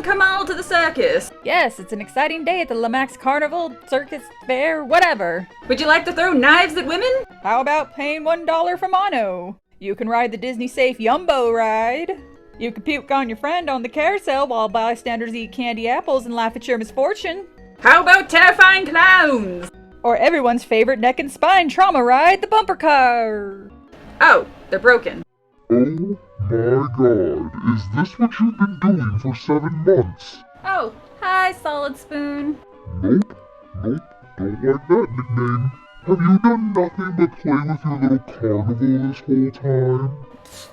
come all to the circus. Yes, it's an exciting day at the Lomax Carnival, Circus, Fair, whatever. Would you like to throw knives at women? How about paying $1 for mono? You can ride the Disney-safe Yumbo ride. You can puke on your friend on the carousel while bystanders eat candy apples and laugh at your misfortune. How about terrifying clowns? Or everyone's favorite neck and spine trauma ride, the bumper car. Oh, they're broken. Oh my god, is this what you've been doing for 7 months? Oh, hi, Solid Spoon. Nope, don't like that nickname. Have you done nothing but play with your little carnival this whole time?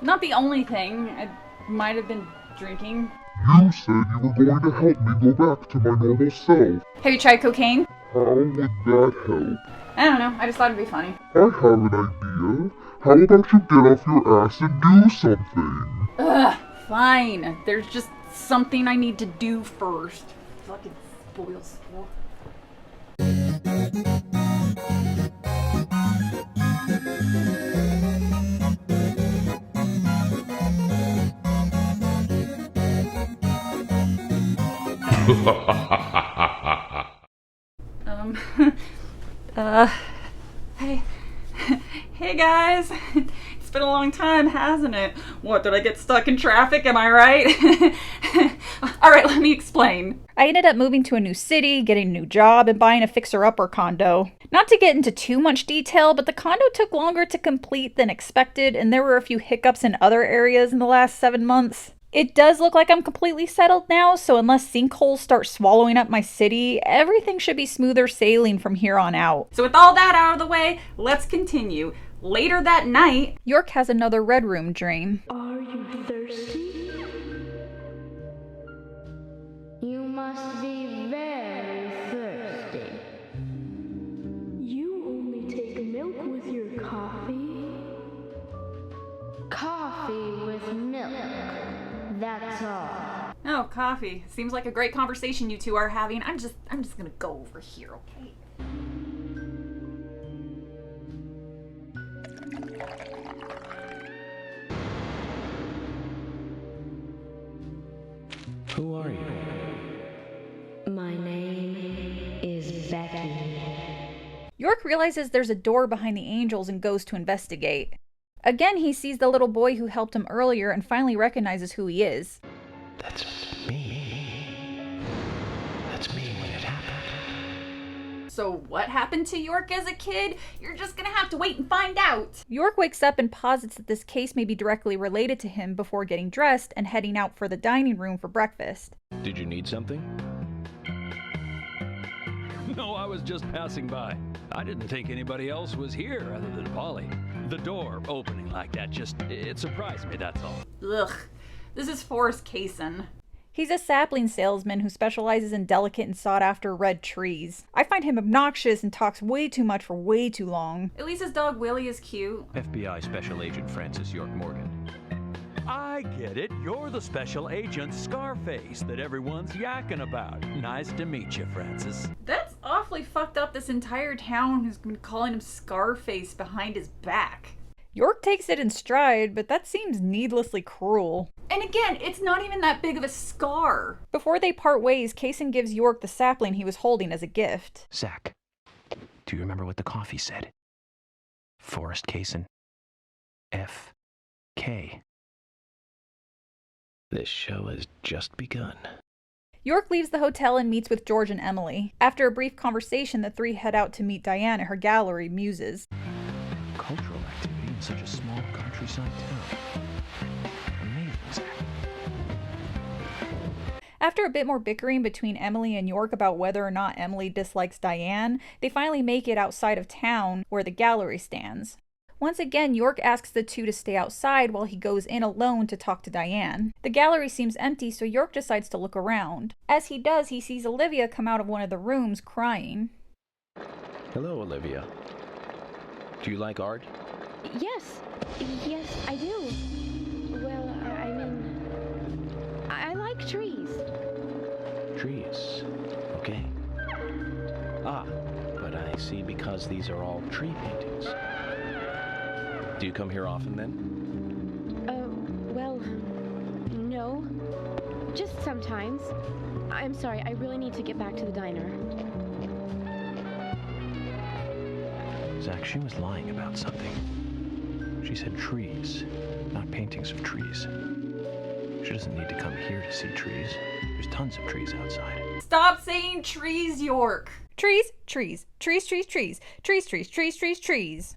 Not the only thing. I might have been drinking. You said you were going to help me go back to my normal self. Have you tried cocaine? How would that help? I don't know, I just thought it'd be funny. I have an idea. How about you get off your ass and do something? Ugh, fine. There's just something I need to do first. Fucking spoil sport. Hey. Hey guys. It's been a long time, hasn't it? What, did I get stuck in traffic? Am I right? Alright, let me explain. I ended up moving to a new city, getting a new job, and buying a fixer-upper condo. Not to get into too much detail, but the condo took longer to complete than expected, and there were a few hiccups in other areas in the last 7 months. It does look like I'm completely settled now, so unless sinkholes start swallowing up my city, everything should be smoother sailing from here on out. So with all that out of the way, let's continue. Later that night, York has another Red Room dream. Are you thirsty? You must be very thirsty. You only take milk with your coffee? Coffee with milk. That's all. Oh, coffee. Seems like a great conversation you two are having. I'm just gonna go over here, okay? Who are you? My name is Becky. York realizes there's a door behind the angels and goes to investigate. Again, he sees the little boy who helped him earlier and finally recognizes who he is. That's me. That's me when it happened. So what happened to York as a kid? You're just gonna have to wait and find out. York wakes up and posits that this case may be directly related to him before getting dressed and heading out for the dining room for breakfast. Did you need something? No, I was just passing by. I didn't think anybody else was here other than Polly. The door opening like that it surprised me, that's all. Ugh, this is Forrest Kaysen. He's a sapling salesman who specializes in delicate and sought-after red trees. I find him obnoxious and talks way too much for way too long. At least his dog Willie is cute. FBI Special Agent Francis York Morgan. I get it. You're the Special Agent Scarface that everyone's yakking about. Nice to meet you, Francis. That's awfully fucked up. This entire town has been calling him Scarface behind his back. York takes it in stride, but that seems needlessly cruel. And again, it's not even that big of a scar. Before they part ways, Kaysen gives York the sapling he was holding as a gift. Zach, do you remember what the coffee said? Forrest Kaysen. F.K. This show has just begun. York leaves the hotel and meets with George and Emily. After a brief conversation, the three head out to meet Diane at her gallery, Muses. Cultural activity in such a small countryside town. Amazing, Zach. After a bit more bickering between Emily and York about whether or not Emily dislikes Diane, they finally make it outside of town where the gallery stands. Once again, York asks the two to stay outside while he goes in alone to talk to Diane. The gallery seems empty, so York decides to look around. As he does, he sees Olivia come out of one of the rooms crying. Hello, Olivia. Do you like art? Yes, I do. Well, I mean, I like trees. Trees. Okay. Ah, but I see because these are all tree paintings. Do you come here often then? Well, no. Just sometimes. I'm sorry, I really need to get back to the diner. Zach, she was lying about something. She said trees, not paintings of trees. She doesn't need to come here to see trees. There's tons of trees outside. Stop saying trees, York. Trees, trees, trees, trees, trees, trees, trees, trees, trees, trees.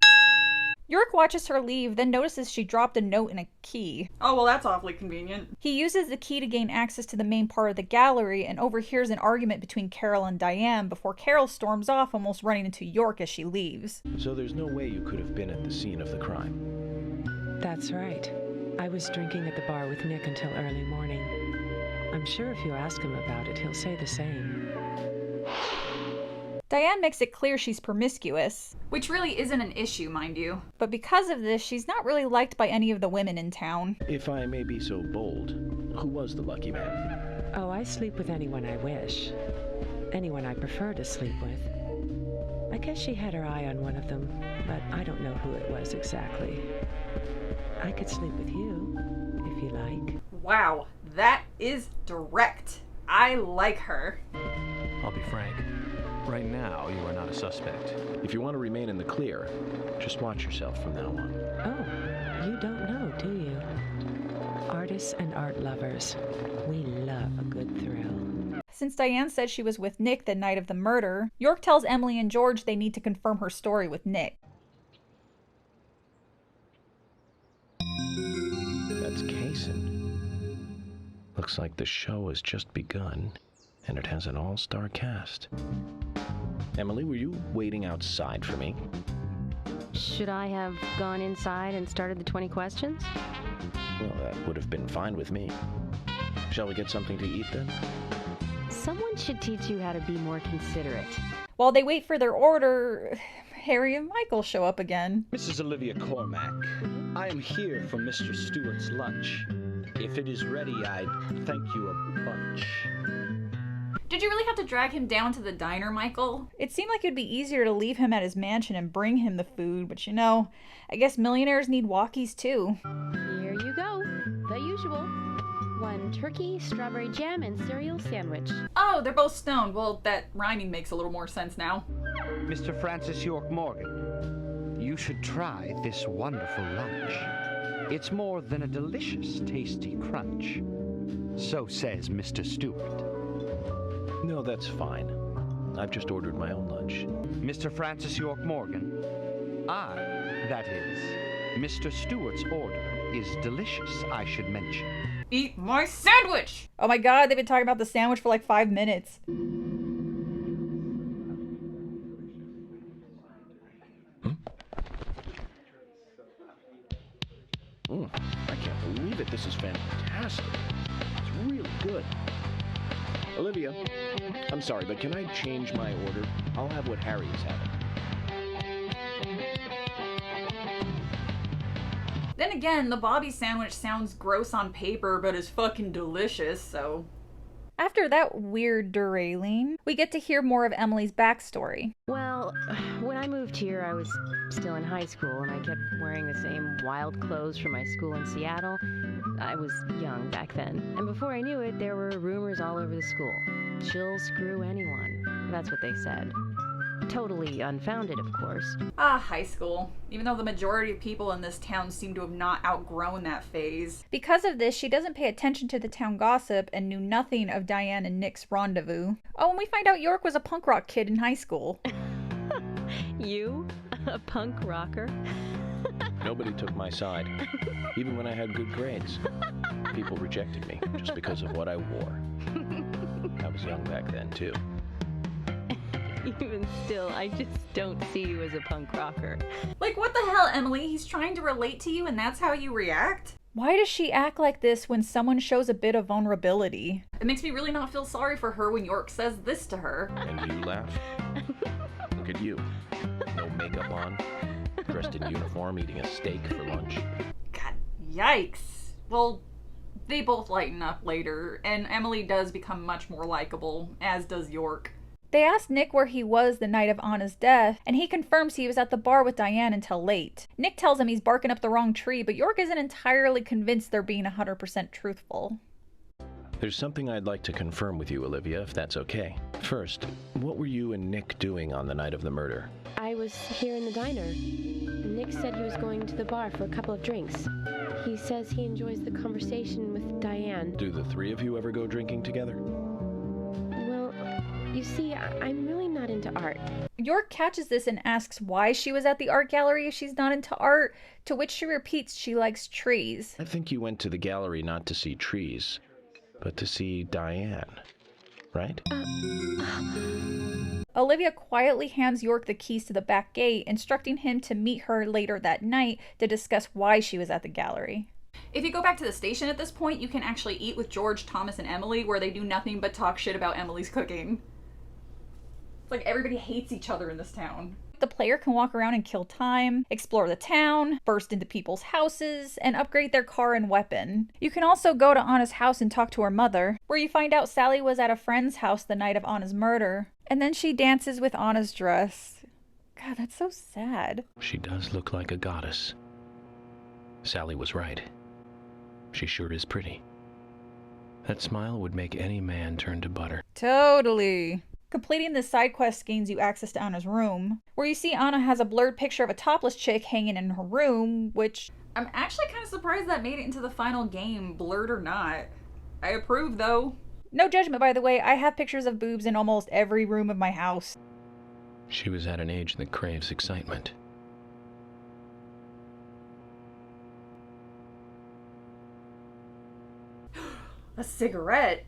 York watches her leave, then notices she dropped a note and a key. Oh, well, that's awfully convenient. He uses the key to gain access to the main part of the gallery and overhears an argument between Carol and Diane before Carol storms off, almost running into York as she leaves. So there's no way you could have been at the scene of the crime. That's right. I was drinking at the bar with Nick until early morning. I'm sure if you ask him about it, he'll say the same. Diane makes it clear she's promiscuous, Which really isn't an issue, mind you. but because of this, she's not really liked by any of the women in town. If I may be so bold, who was the lucky man? Oh, I sleep with anyone I wish. Anyone I prefer to sleep with. I guess she had her eye on one of them, but I don't know who it was exactly. I could sleep with you, if you like. Wow, that is direct. I like her. I'll be frank. Right now, you are not a suspect. If you want to remain in the clear, just watch yourself from now on. Oh, you don't know, do you? Artists and art lovers, we love a good thrill. Since Diane said she was with Nick the night of the murder, York tells Emily and George they need to confirm her story with Nick. That's Kaysen. Looks like the show has just begun, and it has an all-star cast. Emily, were you waiting outside for me? Should I have gone inside and started the 20 questions? Well, that would have been fine with me. Shall we get something to eat then? Someone should teach you how to be more considerate. While they wait for their order, Harry and Michael show up again. Mrs. Olivia Cormack, I am here for Mr. Stewart's lunch. If it is ready, I'd thank you a bunch. Did you really have to drag him down to the diner, Michael? It seemed like it'd be easier to leave him at his mansion and bring him the food, but you know, I guess millionaires need walkies too. Here you go. The usual. 1 turkey, strawberry jam, and cereal sandwich. Oh, they're both stoned. Well, that rhyming makes a little more sense now. Mr. Francis York Morgan, you should try this wonderful lunch. It's more than a delicious, tasty crunch. So says Mr. Stewart. No, that's fine. I've just ordered my own lunch. Mr. Francis York Morgan, that is, Mr. Stewart's order is delicious, I should mention. Eat my sandwich! Oh my god, they've been talking about the sandwich for like 5 minutes. I can't believe it. This is fantastic. It's really good. Olivia, I'm sorry, but can I change my order? I'll have what Harry is having. Then again, the Bobby sandwich sounds gross on paper, but is fucking delicious, so... After that weird derailing, we get to hear more of Emily's backstory. Well, when I moved here, I was still in high school, and I kept wearing the same wild clothes from my school in Seattle. I was young back then. And before I knew it, there were rumors all over the school. She'll screw anyone. That's what they said. Totally unfounded, of course. Ah, high school. Even though the majority of people in this town seem to have not outgrown that phase. Because of this, she doesn't pay attention to the town gossip and knew nothing of Diane and Nick's rendezvous. Oh, and we find out York was a punk rock kid in high school. You? A punk rocker? Nobody took my side, even when I had good grades. People rejected me just because of what I wore. I was young back then, too. Even still, I just don't see you as a punk rocker. Like, what the hell, Emily? He's trying to relate to you and that's how you react? Why does she act like this when someone shows a bit of vulnerability? It makes me really not feel sorry for her when York says this to her. And you laugh? Look at you. No makeup on, dressed in uniform, eating a steak for lunch. God, yikes. Well, they both lighten up later, and Emily does become much more likable, as does York. They ask Nick where he was the night of Anna's death, and he confirms he was at the bar with Diane until late. Nick tells him he's barking up the wrong tree, but York isn't entirely convinced they're being 100% truthful. There's something I'd like to confirm with you, Olivia, if that's okay. First, what were you and Nick doing on the night of the murder? I was here in the diner. Nick said he was going to the bar for a couple of drinks. He says he enjoys the conversation with Diane. Do the three of you ever go drinking together? Well, you see, I'm really not into art. York catches this and asks why she was at the art gallery if she's not into art, to which she repeats she likes trees. I think you went to the gallery not to see trees, but to see Diane, right? Olivia quietly hands York the keys to the back gate, instructing him to meet her later that night to discuss why she was at the gallery. If you go back to the station at this point, you can actually eat with George, Thomas, and Emily, where they do nothing but talk shit about Emily's cooking. It's like everybody hates each other in this town. The player can walk around and kill time, explore the town, burst into people's houses, and upgrade their car and weapon. You can also go to Anna's house and talk to her mother, where you find out Sally was at a friend's house the night of Anna's murder. And then she dances with Anna's dress. God, that's so sad. She does look like a goddess. Sally was right. She sure is pretty. That smile would make any man turn to butter. Totally. Completing the side quest gains you access to Anna's room, where you see Anna has a blurred picture of a topless chick hanging in her room, which... I'm actually kind of surprised that made it into the final game, blurred or not. I approve, though. No judgment, by the way. I have pictures of boobs in almost every room of my house. She was at an age that craves excitement. A cigarette.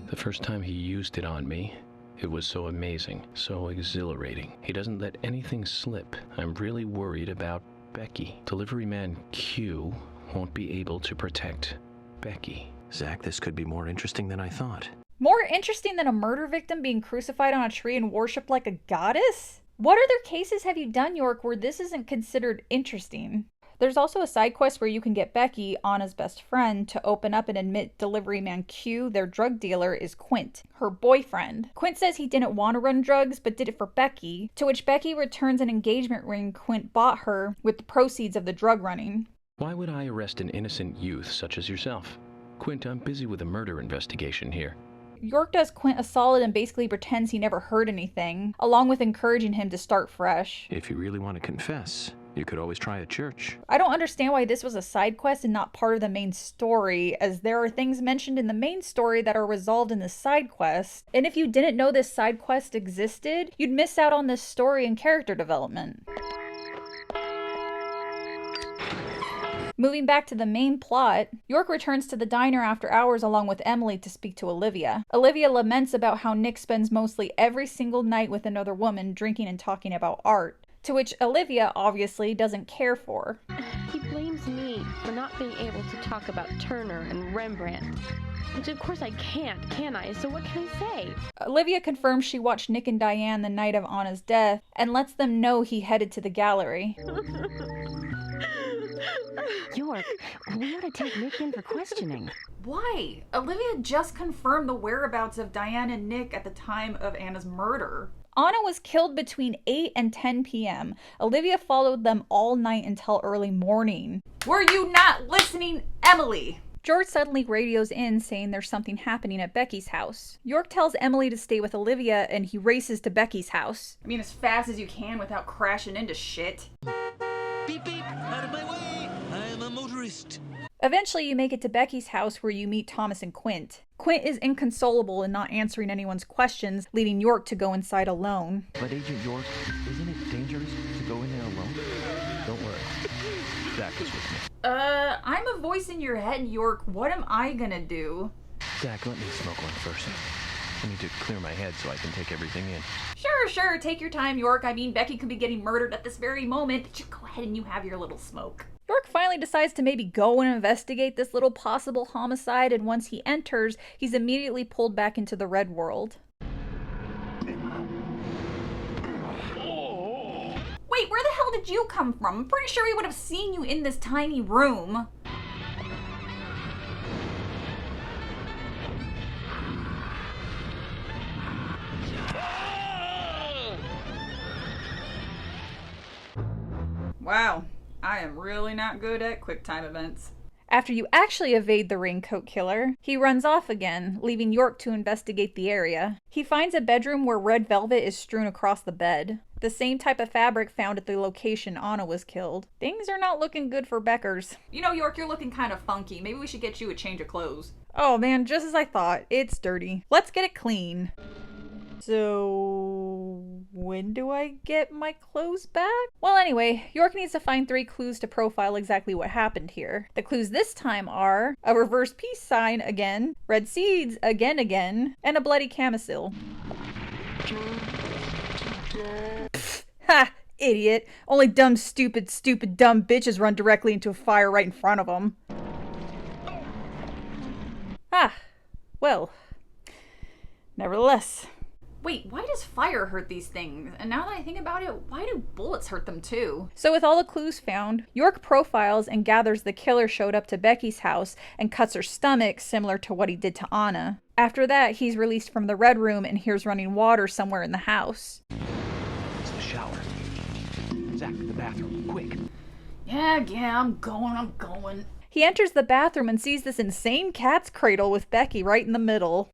The first time he used it on me, it was so amazing, so exhilarating. He doesn't let anything slip. I'm really worried about Becky. Delivery man Q won't be able to protect Becky. Zach, this could be more interesting than I thought. More interesting than a murder victim being crucified on a tree and worshipped like a goddess? What other cases have you done, York, where this isn't considered interesting? There's also a side quest where you can get Becky, Anna's best friend, to open up and admit delivery man Q, their drug dealer, is Quint, her boyfriend. Quint says he didn't want to run drugs, but did it for Becky, to which Becky returns an engagement ring Quint bought her with the proceeds of the drug running. Why would I arrest an innocent youth such as yourself? Quint, I'm busy with a murder investigation here. York does Quint a solid and basically pretends he never heard anything, along with encouraging him to start fresh. If you really want to confess, you could always try a church. I don't understand why this was a side quest and not part of the main story, as there are things mentioned in the main story that are resolved in the side quest. And if you didn't know this side quest existed, you'd miss out on this story and character development. Moving back to the main plot, York returns to the diner after hours along with Emily to speak to Olivia. Olivia laments about how Nick spends mostly every single night with another woman drinking and talking about art, to which Olivia obviously doesn't care for. He blames me for not being able to talk about Turner and Rembrandt. Which of course I can't, can I? So what can I say? Olivia confirms she watched Nick and Diane the night of Anna's death and lets them know he headed to the gallery. York, we ought to take Nick in for questioning. Why? Olivia just confirmed the whereabouts of Diane and Nick at the time of Anna's murder. Anna was killed between 8 and 10 p.m. Olivia followed them all night until early morning. Were you not listening, Emily? George suddenly radios in saying there's something happening at Becky's house. York tells Emily to stay with Olivia and he races to Becky's house. I mean, as fast as you can without crashing into shit. Beep beep, out of my way! I am a motorist. Eventually you make it to Becky's house where you meet Thomas and Quint. Quint is inconsolable and not answering anyone's questions, leading York to go inside alone. But Agent York, isn't it dangerous to go in there alone? Don't worry. Zach is with me. I'm a voice in your head, York. What am I gonna do? Zach, let me smoke one first. I need to clear my head so I can take everything in. Sure. Take your time, York. I mean, Becky could be getting murdered at this very moment. Just go ahead and you have your little smoke. York finally decides to maybe go and investigate this little possible homicide, and once he enters, he's immediately pulled back into the red world. Wait, where the hell did you come from? I'm pretty sure he would have seen you in this tiny room. Wow, I am really not good at quick time events. After you actually evade the raincoat killer, he runs off again, leaving York to investigate the area. He finds a bedroom where red velvet is strewn across the bed, the same type of fabric found at the location Anna was killed. Things are not looking good for Beckers. You know, York, you're looking kind of funky. Maybe we should get you a change of clothes. Oh man, just as I thought. It's dirty. Let's get it clean. So, when do I get my clothes back? Well, anyway, York needs to find 3 clues to profile exactly what happened here. The clues this time are a reverse peace sign again, red seeds again, and a bloody camisole. Pfft, ha! Idiot. Only dumb, stupid, dumb bitches run directly into a fire right in front of them. Ah, well, nevertheless. Wait, why does fire hurt these things? And now that I think about it, why do bullets hurt them too? So with all the clues found, York profiles and gathers the killer showed up to Becky's house and cuts her stomach, similar to what he did to Anna. After that, he's released from the red room and hears running water somewhere in the house. It's the shower. Zach, the bathroom, quick. Yeah, I'm going. He enters the bathroom and sees this insane cat's cradle with Becky right in the middle.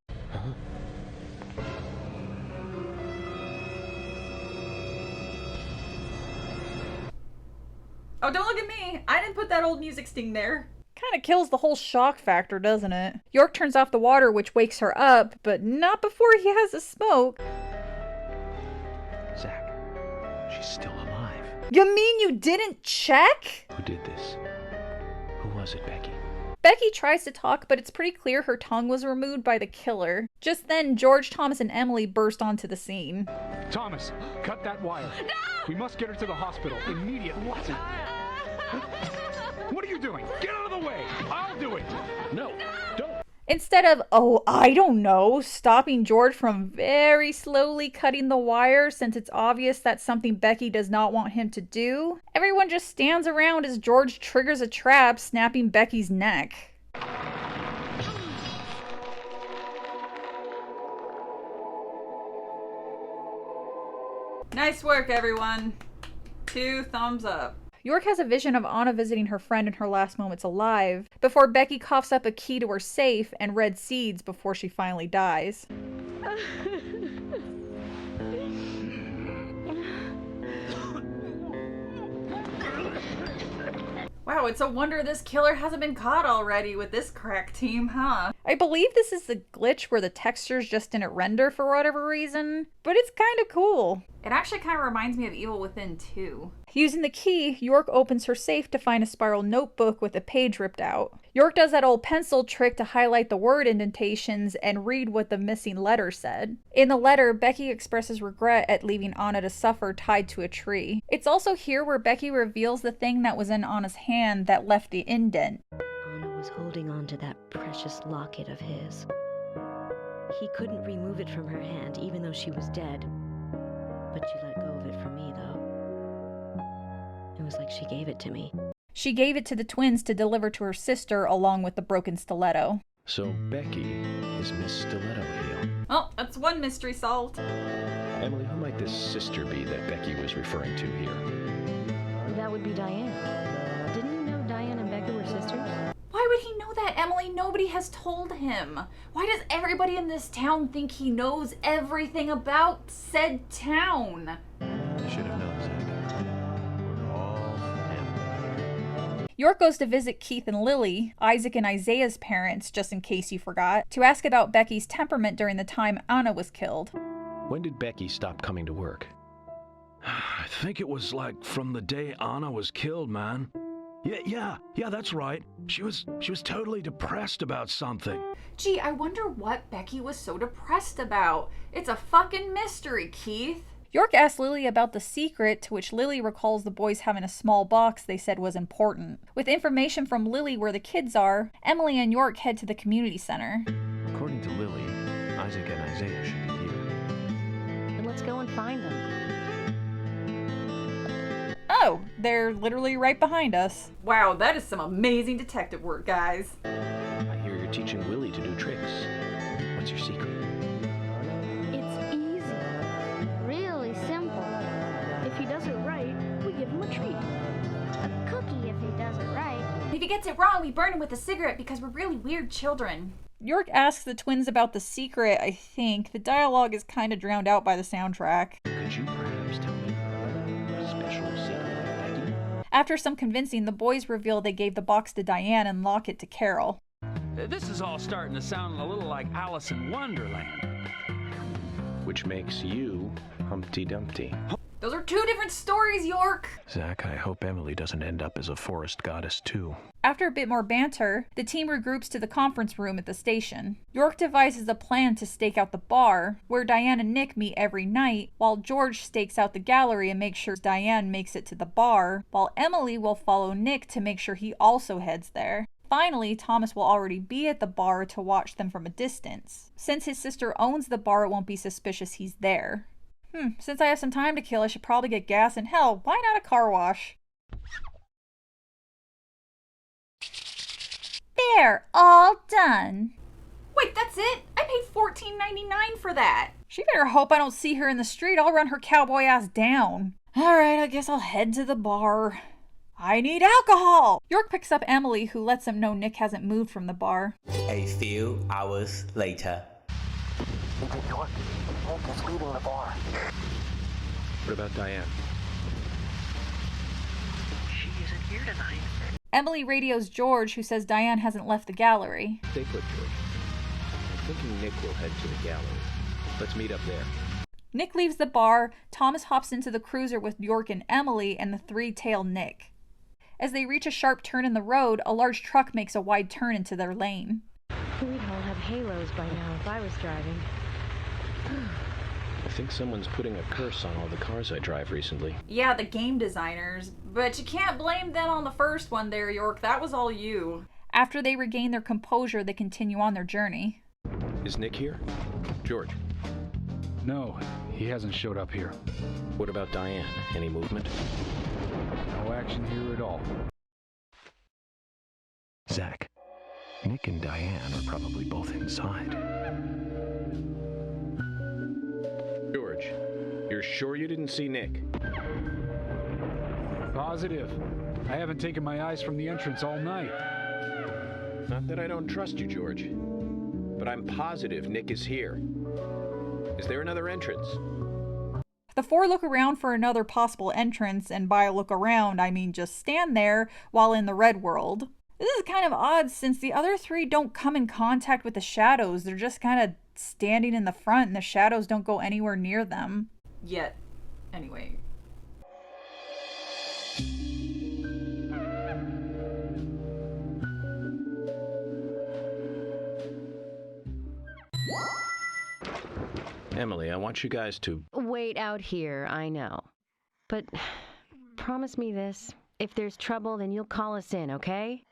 Oh, don't look at me. I didn't put that old music sting there. Kinda kills the whole shock factor, doesn't it? York turns off the water, which wakes her up, but not before he has a smoke. Zach, she's still alive. You mean you didn't check? Who did this? Who was it, Becky? Becky tries to talk, but it's pretty clear her tongue was removed by the killer. Just then, George, Thomas, and Emily burst onto the scene. Thomas, cut that wire. No! We must get her to the hospital immediately. What are you doing? Get out of the way! I'll do it! No, don't! Instead of, oh, I don't know, stopping George from very slowly cutting the wire since it's obvious that's something Becky does not want him to do, everyone just stands around as George triggers a trap, snapping Becky's neck. Nice work, everyone. 2 thumbs up. York has a vision of Anna visiting her friend in her last moments alive, before Becky coughs up a key to her safe and red seeds before she finally dies. Wow, it's a wonder this killer hasn't been caught already with this crack team, huh? I believe this is the glitch where the textures just didn't render for whatever reason, but it's kind of cool. It actually kind of reminds me of Evil Within 2. Using the key, York opens her safe to find a spiral notebook with a page ripped out. York does that old pencil trick to highlight the word indentations and read what the missing letter said. In the letter, Becky expresses regret at leaving Anna to suffer tied to a tree. It's also here where Becky reveals the thing that was in Anna's hand that left the indent. Anna was holding on to that precious locket of his. He couldn't remove it from her hand, even though she was dead. But she let go of it from me, though. It was like she gave it to me. She gave it to the twins to deliver to her sister along with the broken stiletto. So Becky is Miss Stiletto Heel. Oh, that's one mystery solved. Emily, who might this sister be that Becky was referring to here? That would be Diane. Didn't you know Diane and Becky were sisters? Why would he know that, Emily? Nobody has told him. Why does everybody in this town think he knows everything about said town? You should have known, Zach. We're all family. York goes to visit Keith and Lily, Isaac and Isaiah's parents, just in case you forgot, to ask about Becky's temperament during the time Anna was killed. When did Becky stop coming to work? I think it was like from the day Anna was killed, man. Yeah, that's right. She was totally depressed about something. Gee, I wonder what Becky was so depressed about. It's a fucking mystery, Keith. York asks Lily about the secret, to which Lily recalls the boys having a small box they said was important. With information from Lily where the kids are, Emily and York head to the community center. According to Lily, Isaac and Isaiah should be here. Then let's go and find them. Oh, they're literally right behind us. Wow, that is some amazing detective work, guys. I hear you're teaching Willie to do tricks. What's your secret? It's easy. Really simple. If he does it right, we give him a treat. A cookie if he does it right. He he gets it wrong, we burn him with a cigarette because we're really weird children. York asks the twins about the secret, I think. The dialogue is kind of drowned out by the soundtrack. Could you perhaps tell me her special secret of Becky? After some convincing, the boys reveal they gave the box to Diane and lock it to Carol. This is all starting to sound a little like Alice in Wonderland. Which makes you Humpty Dumpty. Those are two different stories, York! Zach, I hope Emily doesn't end up as a forest goddess too. After a bit more banter, the team regroups to the conference room at the station. York devises a plan to stake out the bar, where Diane and Nick meet every night, while George stakes out the gallery and makes sure Diane makes it to the bar, while Emily will follow Nick to make sure he also heads there. Finally, Thomas will already be at the bar to watch them from a distance. Since his sister owns the bar, it won't be suspicious he's there. Since I have some time to kill, I should probably get gas, and hell, why not a car wash? There, all done. Wait, that's it? I paid $14.99 for that. She better hope I don't see her in the street. I'll run her cowboy ass down. Alright, I guess I'll head to the bar. I need alcohol! York picks up Emily, who lets him know Nick hasn't moved from the bar. A few hours later. York, Nick is leaving the bar. What about Diane? She isn't here tonight. Emily radios George, who says Diane hasn't left the gallery. Stay put, George. I'm thinking Nick will head to the gallery. Let's meet up there. Nick leaves the bar, Thomas hops into the cruiser with York and Emily, and the three tail Nick. As they reach a sharp turn in the road, a large truck makes a wide turn into their lane. We'd all have halos by now if I was driving. I think someone's putting a curse on all the cars I drive recently. Yeah, the game designers. But you can't blame them on the first one there, York. That was all you. After they regain their composure, they continue on their journey. Is Nick here? George? No, he hasn't showed up here. What about Diane? Any movement? No action here at all. Zach, Nick and Diane are probably both inside. George, you're sure you didn't see Nick? Positive. I haven't taken my eyes from the entrance all night. Not that I don't trust you, George, but I'm positive Nick is here. Is there another entrance? The four look around for another possible entrance, and by look around, I mean just stand there while in the red world. This is kind of odd since the other three don't come in contact with the shadows. They're just kind of standing in the front and the shadows don't go anywhere near them. Yet. Anyway. Emily, I want you guys to... Wait out here, I know. But promise me this. If there's trouble, then you'll call us in, okay?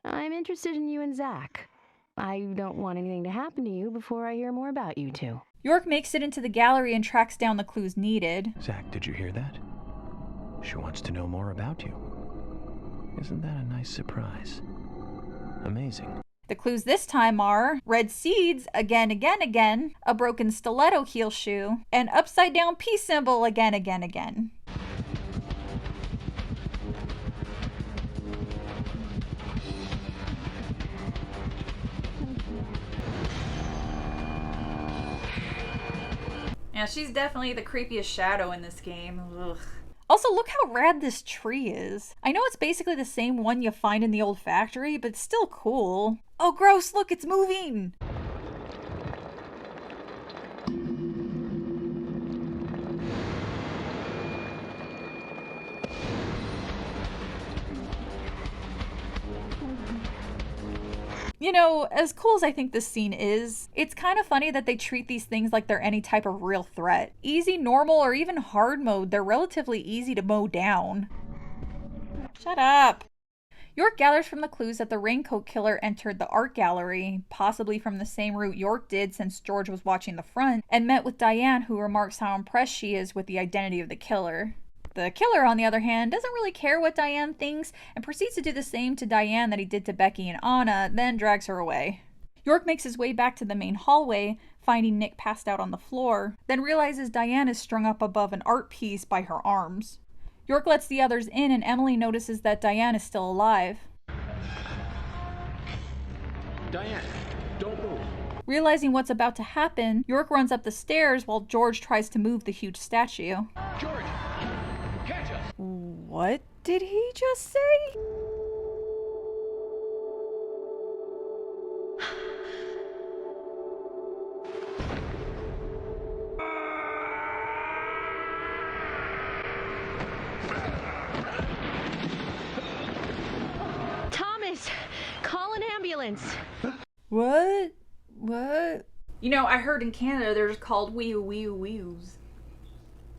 I'm interested in you and Zach. I don't want anything to happen to you before I hear more about you two. York makes it into the gallery and tracks down the clues needed. Zach, did you hear that? She wants to know more about you. Isn't that a nice surprise? Amazing. The clues this time are red seeds, again, a broken stiletto heel shoe, an upside down peace symbol, again. Yeah, she's definitely the creepiest shadow in this game. Ugh. Also, look how rad this tree is. I know it's basically the same one you find in the old factory, but it's still cool. Oh, gross, look, it's moving! You know, as cool as I think this scene is, it's kind of funny that they treat these things like they're any type of real threat. Easy, normal, or even hard mode, they're relatively easy to mow down. Shut up! York gathers from the clues that the Raincoat Killer entered the art gallery, possibly from the same route York did since George was watching the front, and met with Diane, who remarks how impressed she is with the identity of the killer. The killer, on the other hand, doesn't really care what Diane thinks and proceeds to do the same to Diane that he did to Becky and Anna, then drags her away. York makes his way back to the main hallway, finding Nick passed out on the floor, then realizes Diane is strung up above an art piece by her arms. York lets the others in and Emily notices that Diane is still alive. Diane, don't move. Realizing what's about to happen, York runs up the stairs while George tries to move the huge statue. George, catch us! What did he just say? Thomas, call an ambulance. What? You know, I heard in Canada they're just called wee-oo-wee-oo-wee-oos.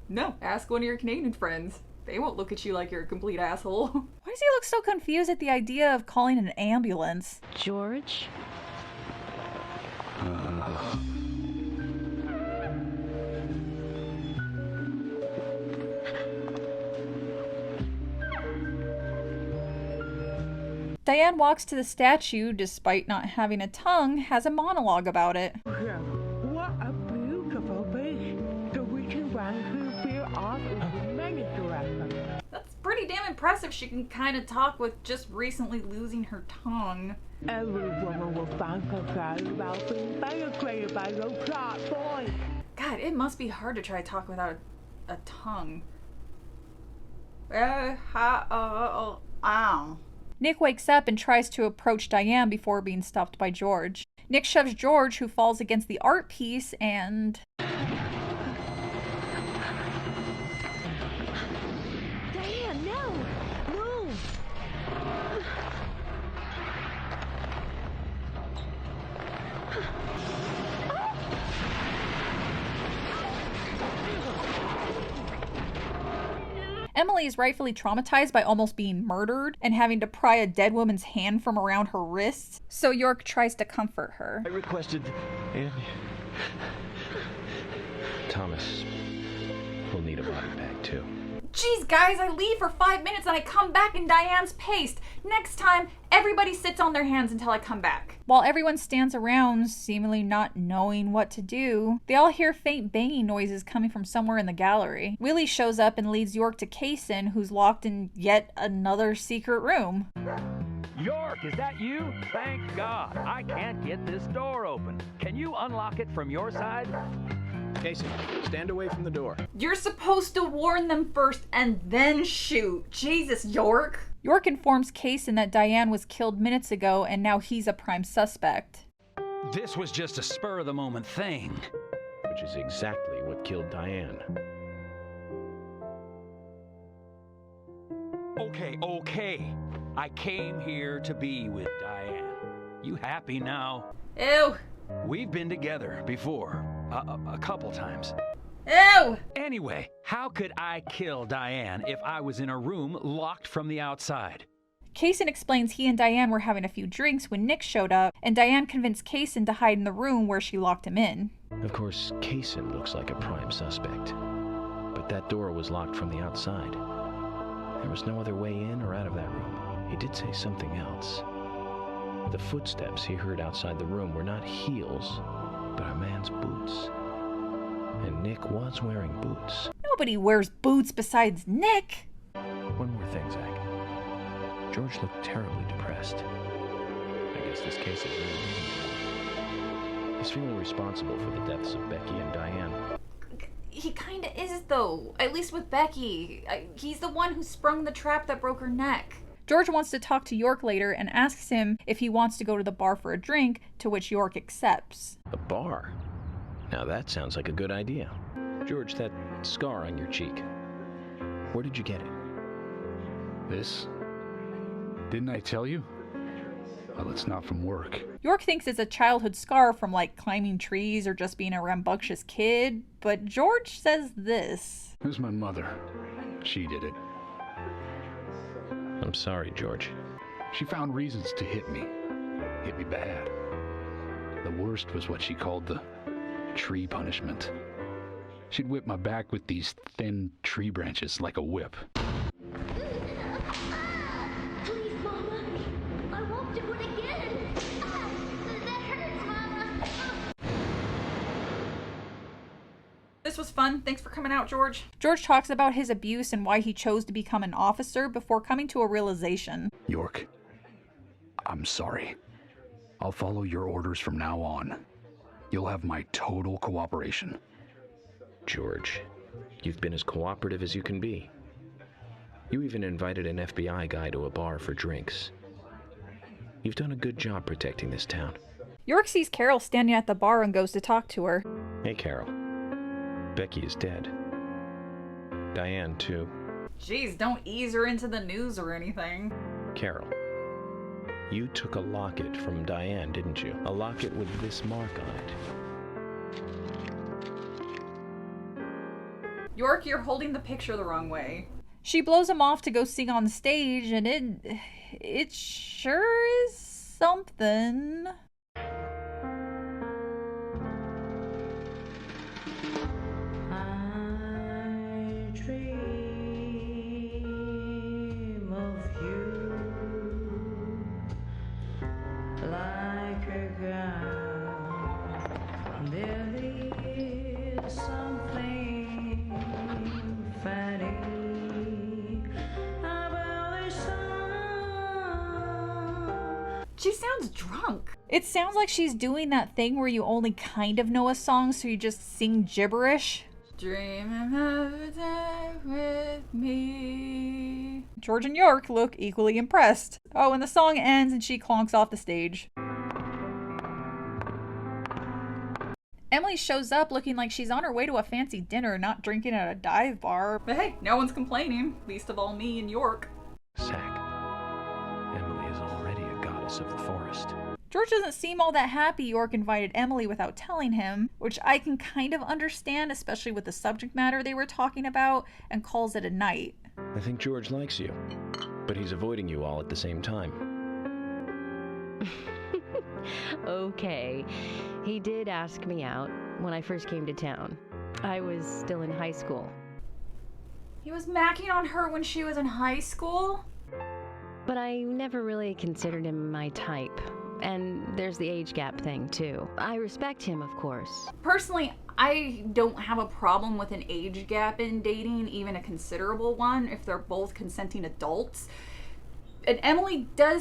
No, ask one of your Canadian friends. They won't look at you like you're a complete asshole. Why does he look so confused at the idea of calling an ambulance? George? Diane walks to the statue, despite not having a tongue, has a monologue about it. What a beautiful face. The witching one who fear off is many directions. That's pretty damn impressive. She can kind of talk with just recently losing her tongue. Every woman will find herself about being penetrated by those sharp boys. God, it must be hard to try to talk without a tongue. Nick wakes up and tries to approach Diane before being stopped by George. Nick shoves George, who falls against the art piece, and... Diane, no! Move! Emily is rightfully traumatized by almost being murdered and having to pry a dead woman's hand from around her wrists, so York tries to comfort her. I requested... Thomas will need a body bag too. Jeez, guys, I leave for 5 minutes and I come back and Diane's paste. Next time, everybody sits on their hands until I come back. While everyone stands around, seemingly not knowing what to do, they all hear faint banging noises coming from somewhere in the gallery. Willie shows up and leads York to Kaysen, who's locked in yet another secret room. York, is that you? Thank God. I can't get this door open. Can you unlock it from your side? Casey, stand away from the door. You're supposed to warn them first and then shoot. Jesus, York. York informs Kaysen that Diane was killed minutes ago and now he's a prime suspect. This was just a spur-of-the-moment thing. Which is exactly what killed Diane. Okay. I came here to be with Diane. You happy now? Ew. We've been together before. A couple times. Ew! Anyway, how could I kill Diane if I was in a room locked from the outside? Kaysen explains he and Diane were having a few drinks when Nick showed up, and Diane convinced Kaysen to hide in the room where she locked him in. Of course, Kaysen looks like a prime suspect. But that door was locked from the outside. There was no other way in or out of that room. He did say something else. The footsteps he heard outside the room were not heels, but a man's boots. And Nick was wearing boots. Nobody wears boots besides Nick! One more thing, Zach. George looked terribly depressed. I guess this case is really leading him. He's feeling responsible for the deaths of Becky and Diane. He kinda is, though. At least with Becky. He's the one who sprung the trap that broke her neck. George wants to talk to York later and asks him if he wants to go to the bar for a drink, to which York accepts. A bar? Now that sounds like a good idea. George, that scar on your cheek, where did you get it? This? Didn't I tell you? Well, it's not from work. York thinks it's a childhood scar from like climbing trees or just being a rambunctious kid, but George says this. It was my mother. She did it. I'm sorry, George. She found reasons to hit me. Hit me bad. The worst was what she called the tree punishment. She'd whip my back with these thin tree branches like a whip. Please, Mama. I won't do it again. That hurts, Mama. This was fun. Thanks for coming out, George. George talks about his abuse and why he chose to become an officer before coming to a realization. York, I'm sorry. I'll follow your orders from now on. You'll have my total cooperation. George, you've been as cooperative as you can be. You even invited an FBI guy to a bar for drinks. You've done a good job protecting this town. York sees Carol standing at the bar and goes to talk to her. Hey, Carol. Becky is dead. Diane, too. Jeez, don't ease her into the news or anything. Carol, you took a locket from Diane, didn't you? A locket with this mark on it. York, you're holding the picture the wrong way. She blows him off to go sing on stage, and it sure is something. She sounds drunk. It sounds like she's doing that thing where you only kind of know a song, so you just sing gibberish. Dreaming of a day with me. George and York look equally impressed. Oh, and the song ends and she clonks off the stage. Emily shows up looking like she's on her way to a fancy dinner, not drinking at a dive bar. But hey, no one's complaining. Least of all me and York. Sack. Emily is already a goddess of the forest. George doesn't seem all that happy York invited Emily without telling him, which I can kind of understand, especially with the subject matter they were talking about, and calls it a night. I think George likes you, but he's avoiding you all at the same time. Okay. He did ask me out when I first came to town. I was still in high school. He was macking on her when she was in high school? But I never really considered him my type. And there's the age gap thing, too. I respect him, of course. Personally, I don't have a problem with an age gap in dating, even a considerable one, if they're both consenting adults. And Emily does